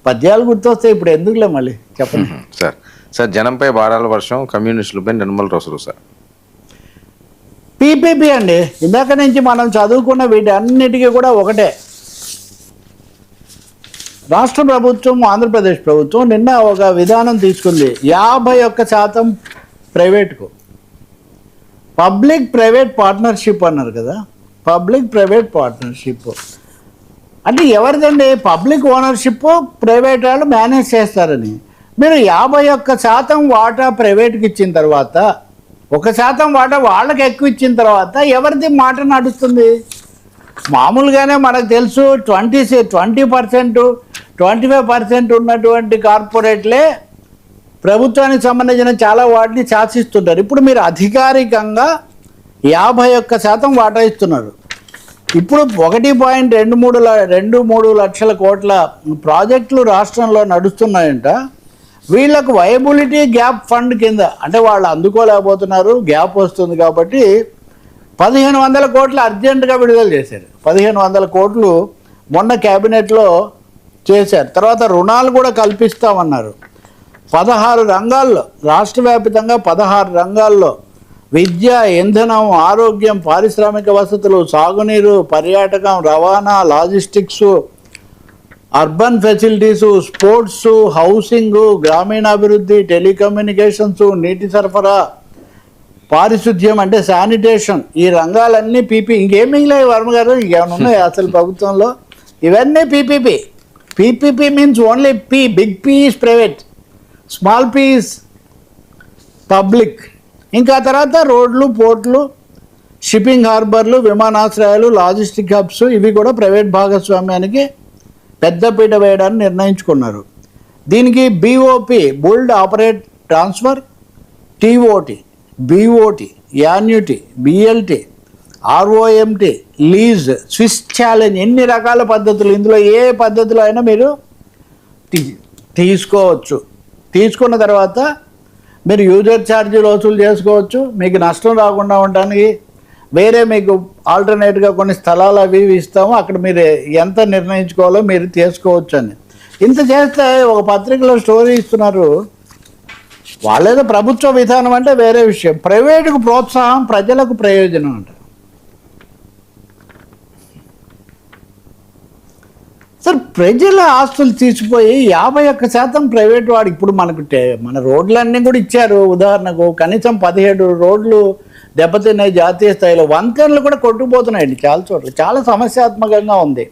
పద్యాలు గుర్తొస్తాయి, ఇప్పుడు ఎందుకులే మళ్ళీ చెప్పండి. సార్ సార్ జనంపై బాణాల వర్షం, కమ్యూనిస్టులపై నిర్మల రసలు సార్. పీపీపీ అండి, ఇందాక నుంచి మనం చదువుకున్న వీటి అన్నిటికీ కూడా ఒకటే. రాష్ట్ర ప్రభుత్వం, ఆంధ్రప్రదేశ్ ప్రభుత్వం నిన్న ఒక విధానం తీసుకుంది. 51% ప్రైవేట్కు, పబ్లిక్ ప్రైవేట్ పార్ట్నర్షిప్ అన్నారు కదా. పబ్లిక్ ప్రైవేట్ పార్ట్నర్షిప్ అంటే ఎవరిదండి? పబ్లిక్ ఓనర్షిప్, ప్రైవేట్ వాళ్ళు మేనేజ్ చేస్తారని. మీరు 51% వాటా ప్రైవేట్కి ఇచ్చిన తర్వాత, 1% వాటా వాళ్ళకి ఎక్కువ ఇచ్చిన తర్వాత ఎవరిది మాట నడుస్తుంది? మామూలుగానే మనకు తెలుసు 20%, 25% ఉన్నటువంటి కార్పొరేట్లే ప్రభుత్వానికి సంబంధించిన చాలా వాటిని శాసిస్తుంటారు. ఇప్పుడు మీరు అధికారికంగా 51% వాటా ఇస్తున్నారు. ఇప్పుడు 1.23 లక్షల కోట్ల ప్రాజెక్టులు రాష్ట్రంలో నడుస్తున్నాయంట. వీళ్ళకు వైబిలిటీ గ్యాప్ ఫండ్ కింద, అంటే వాళ్ళు అందుకోలేకపోతున్నారు, గ్యాప్ వస్తుంది కాబట్టి 1500 కోట్లు అర్జెంటుగా విడుదల చేశారు. 1500 కోట్లు మొన్న క్యాబినెట్లో చేశారు. తర్వాత రుణాలు కూడా కల్పిస్తామన్నారు. 16 రంగాల్లో, రాష్ట్ర వ్యాప్తంగా 16 రంగాల్లో విద్య, ఇంధనం, ఆరోగ్యం, పారిశ్రామిక వసతులు, సాగునీరు, పర్యాటకం, రవాణా, logistics, urban facilities, sports, housing, గ్రామీణాభివృద్ధి, టెలికమ్యూనికేషన్స్, నీటి సరఫరా, పారిశుద్ధ్యం అంటే శానిటేషన్, ఈ రంగాలన్నీ పీపీ. ఇంకేం మిగిలాయి వర్మ గారు? ఇంకేమైనా ఉన్నాయి అసలు ప్రభుత్వంలో? ఇవన్నీ PPP. PPP means only P. Big P is private, small P is public. ఇంకా తర్వాత రోడ్లు, పోర్ట్లు, షిప్పింగ్ హార్బర్లు, విమానాశ్రయాలు, లాజిస్టిక్ హబ్స్, ఇవి కూడా ప్రైవేట్ భాగస్వామ్యానికి పెద్దపీట వేయడాన్ని నిర్ణయించుకున్నారు. దీనికి BOP, build operate transfer, TOT, BOT, annuity, BLT, ROMT, lease, Swiss challenge, ఎన్ని రకాల పద్ధతులు. ఇందులో ఏ పద్ధతిలో అయినా మీరు తీసుకోవచ్చు. తీసుకున్న తర్వాత మీరు యూజర్ ఛార్జీలు వసూలు చేసుకోవచ్చు. మీకు నష్టం రాకుండా ఉండడానికి వేరే మీకు ఆల్టర్నేట్గా కొన్ని స్థలాలు అవి ఇస్తాము, అక్కడ మీరు ఎంత నిర్ణయించుకోవాలో మీరు చేసుకోవచ్చు అని. ఇంత చేస్తే ఒక పత్రికలో స్టోరీ ఇస్తున్నారు. వాళ్ళేదో ప్రభుత్వ విధానం అంటే వేరే విషయం, ప్రైవేటుకు ప్రోత్సాహం, ప్రజలకు ప్రయోజనం అంట. సార్ ప్రజల ఆస్తులు తీసిపోయి 51% ప్రైవేట్ వాడు. ఇప్పుడు మనకు మన రోడ్లన్నీ కూడా ఇచ్చారు. ఉదాహరణకు కనీసం 17 రోడ్లు దెబ్బతిన్నాయి జాతీయ స్థాయిలో. వంతెనలు కూడా కొట్టుకుపోతున్నాయండి చాలా చోట్ల. చాలా సమస్యాత్మకంగా ఉంది.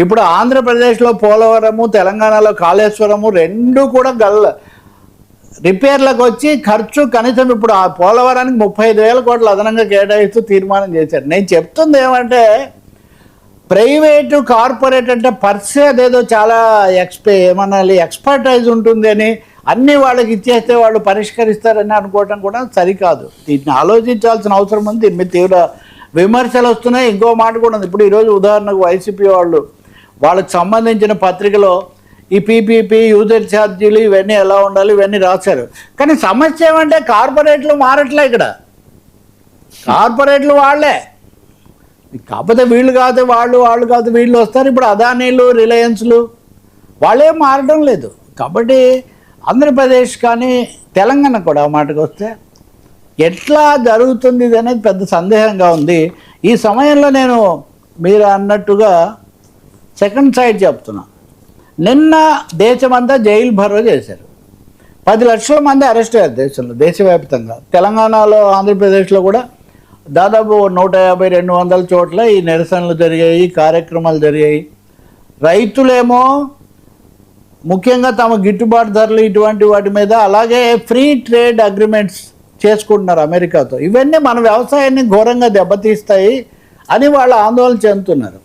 ఇప్పుడు ఆంధ్రప్రదేశ్లో పోలవరము, తెలంగాణలో కాళేశ్వరము రెండు కూడా రిపేర్లకు వచ్చి ఖర్చు కనీసం ఇప్పుడు ఆ పోలవరానికి 35,000 కోట్లు అదనంగా కేటాయిస్తూ తీర్మానం చేశారు. నేను చెప్తుంది ఏమంటే, ప్రైవేటు కార్పొరేట్ అంటే పర్సే అదేదో చాలా ఏమనాలి ఎక్స్పర్టైజ్ ఉంటుంది అని అన్నీ వాళ్ళకి ఇచ్చేస్తే వాళ్ళు పరిష్కరిస్తారని అనుకోవటం కూడా సరికాదు. దీన్ని ఆలోచించాల్సిన అవసరం ఉంది. దీని మీద తీవ్ర విమర్శలు వస్తున్నాయి. ఇంకో మాట కూడా ఉంది. ఇప్పుడు ఈరోజు ఉదాహరణకు వైసీపీ వాళ్ళకి సంబంధించిన పత్రికలో ఈ పీపీపీ, యూజర్ ఛార్జీలు ఇవన్నీ ఎలా ఉండాలి ఇవన్నీ రాశారు. కానీ సమస్య ఏమంటే కార్పొరేట్లు మారట్లే. ఇక్కడ కార్పొరేట్లు వాళ్ళే, కాకపోతే వీళ్ళు కాదు వాళ్ళు కాదు వీళ్ళు వస్తారు. ఇప్పుడు అదానీలు, రిలయన్స్లు వాళ్ళేం మారడం లేదు. కాబట్టి ఆంధ్రప్రదేశ్ కానీ తెలంగాణ కూడా ఆ మాటకు వస్తే ఎట్లా జరుగుతుంది ఇది అనేది పెద్ద సందేహంగా ఉంది. ఈ సమయంలో నేను మీరు అన్నట్టుగా సెకండ్ సైడ్ చెప్తున్నా. నిన్న దేశమంతా జైలు భరో చేశారు. 10 లక్షల మంది అరెస్ట్ అయ్యారు దేశవ్యాప్తంగా. తెలంగాణలో, ఆంధ్రప్రదేశ్లో కూడా దాదాపు 150-200 చోట్ల ఈ నిరసనలు జరిగాయి, కార్యక్రమాలు జరిగాయి. రైతులేమో ముఖ్యంగా తమ గిట్టుబాటు ధరలు ఇటువంటి వాటి మీద, అలాగే ఫ్రీ ట్రేడ్ అగ్రిమెంట్స్ చేసుకుంటున్నారు అమెరికాతో. ఇవన్నీ మన వ్యవసాయాన్ని ఘోరంగా దెబ్బతీస్తాయి అని వాళ్ళు ఆందోళన చెందుతున్నారు.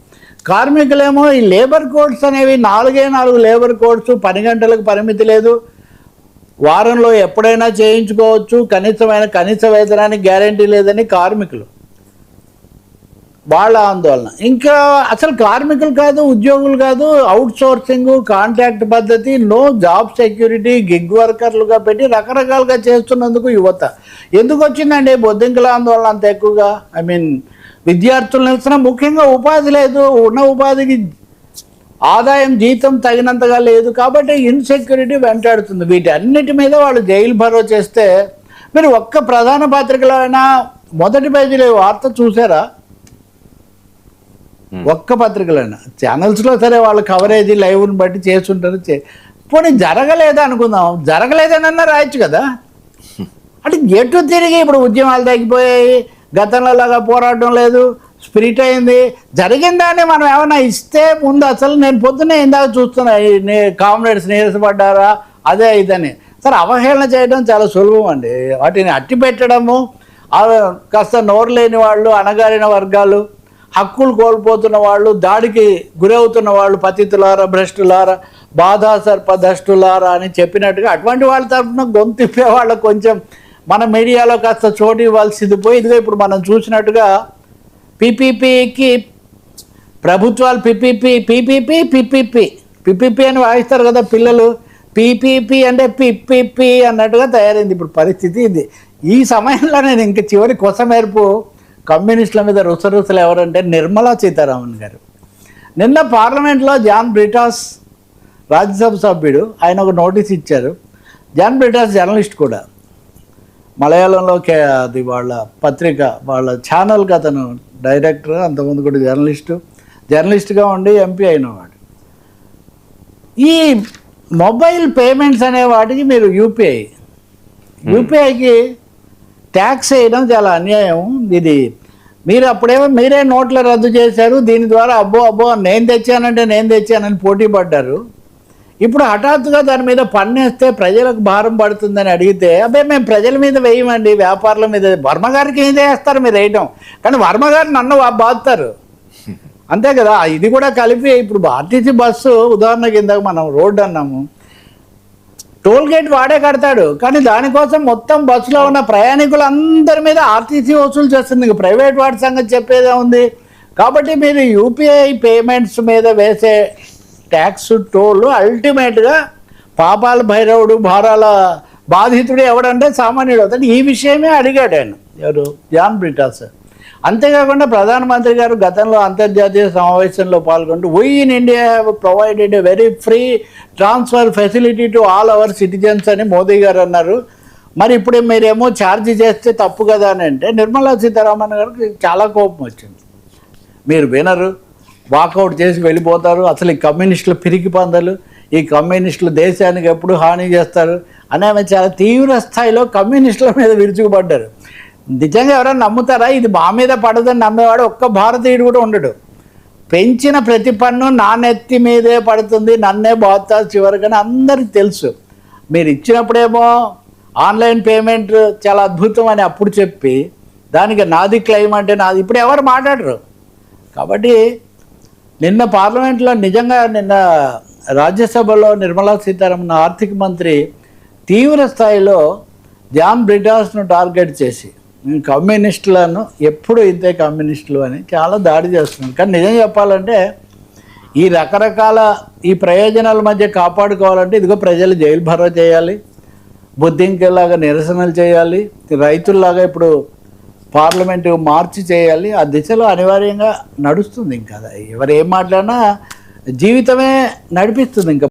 కార్మికులేమో ఈ లేబర్ కోడ్స్ అనేవి 4 లేబర్ కోడ్స్, 10 గంటలకు పరిమితి లేదు, వారంలో ఎప్పుడైనా చేయించుకోవచ్చు, కనీస వేతనానికి గ్యారంటీ లేదని కార్మికులు వాళ్ళ ఆందోళన. ఇంకా అసలు కార్మికులు కాదు, ఉద్యోగులు కాదు, అవుట్ సోర్సింగ్, కాంట్రాక్ట్ పద్ధతి, నో జాబ్ సెక్యూరిటీ, గిగ్ వర్కర్లుగా పెట్టి రకరకాలుగా చేస్తున్నందుకు యువత ఎందుకు వచ్చిందండి బొద్దింకల ఆందోళన అంత ఎక్కువగా? విద్యార్థుల నిరసన, ముఖ్యంగా ఉపాధి లేదు. ఉన్న ఉపాధికి ఆదాయం జీతం తగినంతగా లేదు కాబట్టి ఇన్సెక్యూరిటీ వెంటాడుతుంది. వీటి అన్నిటి మీద వాళ్ళు జైలు భరో చేస్తే మీరు ఒక్క ప్రధాన పత్రికలో అయినా మొదటి పేజీలో ఈ వార్త చూసారా? ఒక్క పత్రికలైనా ఛానల్స్లో సరే వాళ్ళ కవరేజీ లైవ్ని బట్టి చేస్తుంటారు. పోనీ జరగలేదా అనుకుందాం, జరగలేదనన్నా రాయొచ్చు కదా. అంటే ఎటు తిరిగి ఇప్పుడు ఉద్యమాలు తగ్గిపోయాయి, గతంలో లాగా పోరాటం లేదు, స్పిరిట్ అయింది. జరిగిందాన్ని మనం ఏమైనా ఇస్తే ముందు అసలు నేను పొద్దున్నే ఇందాక చూస్తున్నా కామ్రేడ్స్ నీరసపడ్డారా అదే ఇదని. సరే అవహేళన చేయడం చాలా సులభం అండి. వాటిని అట్టి పెట్టడము, కాస్త నోరు లేని వాళ్ళు, అణగారిన వర్గాలు, హక్కులు కోల్పోతున్న వాళ్ళు, దాడికి గురవుతున్న వాళ్ళు, పతితులారా భ్రష్టులారా బాధా సర్పదష్టులారా అని చెప్పినట్టుగా అటువంటి వాళ్ళ తరఫున గొంతిప్పే వాళ్ళకు కొంచెం మన మీడియాలో కాస్త చోటు ఇవ్వాల్సింది పోయి, ఇదిగో ఇప్పుడు మనం చూసినట్టుగా పీపీపీకి ప్రభుత్వాలు పీపీపీ అని వాయిస్తారు కదా పిల్లలు. పీపీపీ అంటే పిప్పిపి అన్నట్టుగా తయారైంది ఇప్పుడు పరిస్థితి. ఇది ఈ సమయంలో నేను ఇంక చివరి కొసమేర్పు కమ్యూనిస్టుల మీద రుసరుసలు ఎవరంటే నిర్మలా సీతారామన్ గారు. నిన్న పార్లమెంట్లో జాన్ బ్రిటాస్ రాజ్యసభ సభ్యుడు, ఆయన ఒక నోటీస్ ఇచ్చారు. జాన్ బ్రిటాస్ జర్నలిస్ట్ కూడా, మలయాళంలో అది వాళ్ళ పత్రిక వాళ్ళ ఛానల్కి అతను డైరెక్టర్, అంతకుముందు కూడా జర్నలిస్ట్గా ఉండి ఎంపీ అయినవాడు. ఈ మొబైల్ పేమెంట్స్ అనే వాటికి మీరు యూపీఐకి ట్యాక్స్ వేయడం చాలా అన్యాయం. ఇది మీరు అప్పుడేమో మీరే నోట్ల రద్దు చేశారు, దీని ద్వారా అబ్బో నేను తెచ్చానని పోటీ పడ్డారు. ఇప్పుడు హఠాత్తుగా దాని మీద పన్నేస్తే ప్రజలకు భారం పడుతుందని అడిగితే మేము ప్రజల మీద వేయమండి, వ్యాపారుల మీద. వర్మగారికి ఏం చేస్తారు మీరు వేయటం, కానీ వర్మగారు నన్ను బాధతారు అంతే కదా. ఇది కూడా కలిపి ఇప్పుడు ఆర్టీసీ బస్సు ఉదాహరణకి ఇందాక మనం రోడ్డు అన్నాము, టోల్ గేట్ వాడే కడతాడు, కానీ దానికోసం మొత్తం బస్సులో ఉన్న ప్రయాణికులందరి మీద ఆర్టీసీ వసూలు చేస్తుంది. ఇంక ప్రైవేట్ వాటి సంగతి చెప్పేదే ఉంది. కాబట్టి మీరు యూపీఐ పేమెంట్స్ మీద వేసే ట్యాక్స్ టోల్ అల్టిమేట్గా పాపాల భైరవుడు భారాల బాధితుడు ఎవడంటే సామాన్యుడు అవుతాడు. ఈ విషయమే అడిగాడు ఆయన, ఎవరు జాన్ బ్రిటాస్. అంతేకాకుండా ప్రధానమంత్రి గారు గతంలో అంతర్జాతీయ సమావేశంలో పాల్గొంటూ we in India have provided a very free transfer facility to all our citizens అని మోదీ గారు అన్నారు. మరి ఇప్పుడు మీరేమో ఛార్జ్ చేస్తే తప్పు కదా అని అంటే నిర్మలా సీతారామన్ గారికి చాలా కోపం వచ్చింది. మీరు వినరు, వాకౌట్ చేసి వెళ్ళిపోతారు, అసలు ఈ కమ్యూనిస్టులు పిరికి పందలు, ఈ కమ్యూనిస్టులు దేశానికి ఎప్పుడు హాని చేస్తారు అని ఆమె చాలా తీవ్ర స్థాయిలో కమ్యూనిస్టుల మీద విరుచుకుపడ్డారు. నిజంగా ఎవరైనా నమ్ముతారా? ఇది మా మీద పడదని నమ్మేవాడు ఒక్క భారతీయుడు కూడా ఉండడు. పెంచిన ప్రతి పన్ను నా నెత్తి మీదే పడుతుంది, నన్నే బాగుతారు చివరికని అందరికి తెలుసు. మీరు ఇచ్చినప్పుడేమో ఆన్లైన్ పేమెంట్ చాలా అద్భుతం అని అప్పుడు చెప్పి దానికి నాది క్లెయిమ్ అంటే నాది, ఇప్పుడు ఎవరు మాట్లాడరు. కాబట్టి నిన్న పార్లమెంట్లో నిన్న రాజ్యసభలో నిర్మలా సీతారామన్ ఆర్థిక మంత్రి తీవ్ర స్థాయిలో జాన్ బ్రిటాస్ను టార్గెట్ చేసి కమ్యూనిస్టులను ఎప్పుడు ఇంతే కమ్యూనిస్టులు అని చాలా దాడి చేస్తున్నారు. కానీ నిజం చెప్పాలంటే ఈ రకరకాల ఈ ప్రయోజనాల మధ్య కాపాడుకోవాలంటే ఇదిగో ప్రజలు జైలు భరో చేయాలి, బుద్ధింకేలాగా నిరసనలు చేయాలి, రైతుల్లాగా ఇప్పుడు పార్లమెంటు మార్చి చేయాలి. ఆ దిశలో అనివార్యంగా నడుస్తుంది. ఇంకా ఎవరు ఏం మాట్లాడినా జీవితమే నడిపిస్తుంది. ఇంకా